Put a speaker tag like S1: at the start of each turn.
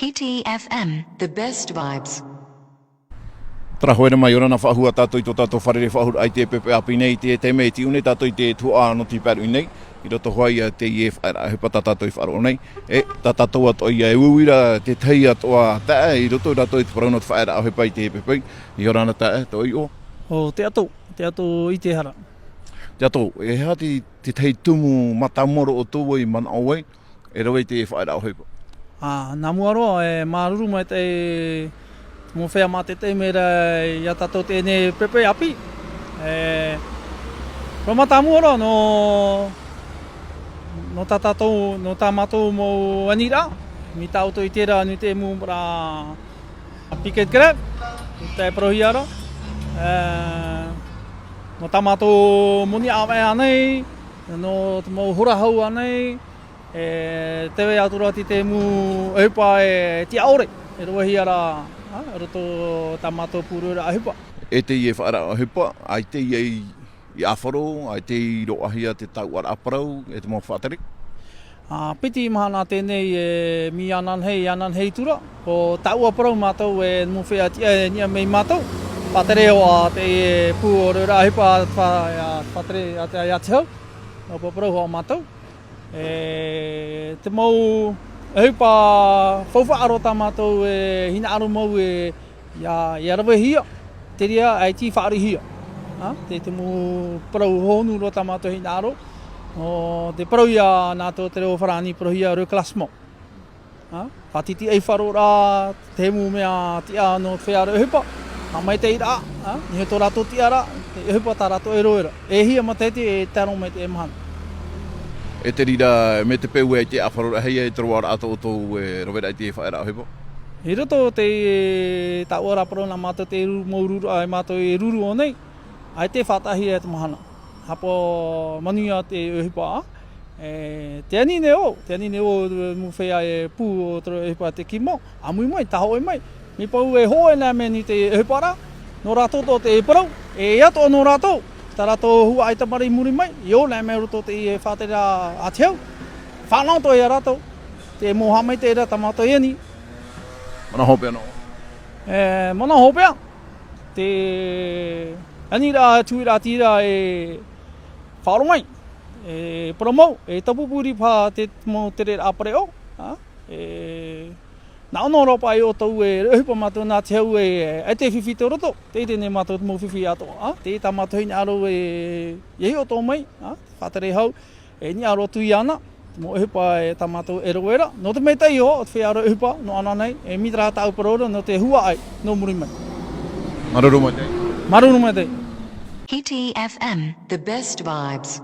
S1: PTFM, the best vibes.
S2: Tara hoere mai ora na whahua tātou i tō tātou wharere whahura ai te pepe api nei te mei ti une tātou i te tua no ti paru nei. I roto hoai te IF hepa tātou i wharo nei. Tā tātou ato i uira te tei atoa tae i roto tātou i te paraunot whaera au hepa i te pepe. I ora na tae, tō i o?
S3: O te ato i te hara.
S2: Te ato, e hea te tei tumu matamoro o tō i mana auai, e rawe te whaera au hepa.
S3: Nā muaroa e māruru mai te mō whea mā te te mera ia tātou tēne pepe api. Roma tā muaroa no tā tātou, no tā mātou mō anira. Mi tā auto i tērā ni te mū mra picket grab, te prohiara. No tā mātou moni awe anei, no mō hurahau anei. Tewe atura ti te mū ehupa e ti aore, e roa hiara, roto tā mātou pūrura ehupa.
S2: E te i e whaara ehupa, ai te i awharo, ai te i roahia te tau ara aparau, e te mō whātari?
S3: Piti mahana tēnei e mi anan hei tura, ko tau aparau mātou e mō whea tia e nia mei mātou. Whātare hoa te pū o rura ehupa whātare a te aiatehau, o paparau hoa mātou. Te mau ehupa whauwhaaro tā mātou e hina aro mau e ia rawe hia, te ria ai ti whaari hia. Te mau parau honu ro tā mātou hina aro, te parau ia nātou te reo wharani parau hia reo klasmo. Whatiti ei wharo rā, te mu mea ti no whea reo ehupa, mai te ira, nihe tō rato ti ara, te ehupa tā rato e roera. E hia ma te e taro me te e mahana.
S2: E te rira me te peu e te awharora hei e toro ara ato o tō e rawera i te whaera au hepo?
S3: I roto te tau ora parona mātou te maururu ai mātou e ruru o nei, ai te whatahi e te mahana. Hapo manuia te ehupa te ani ne o mu whea e pū o toro ehupa te kimo, amui mai, taho e mai. Mi pau e hoe nā me ni te ehupara, no rātou tō te e parau, e ato no rātou. Tā rātou hua ai tamari muri mai, i o nā me roto te i e whātera ātehau. Whanau tō i a rātou, te moha mai te ira tamato i ani.
S2: Mana hopea no?
S3: Mana hopea, te anira tuira tira e whaaro mai, e promau, e tapupuri pā te mo te re apare o. Nā ono ropa i o tau e rehupa mātou nā te hau e te whiwhi te roto, te tēne mātou mō whiwhi ato. Te tā mātou hini aro e hi o tō mai, whātare hau, e ni aro tui ana, mō ehupa e tā mātou e roera. No te mei tei ho, o te whi aro ehupa, no ana nei, e mitra tā uparora, no te hua ai, no muri mai.
S2: Maruru mai tei.
S3: Maruru mai tei.
S1: PTFM, the best vibes.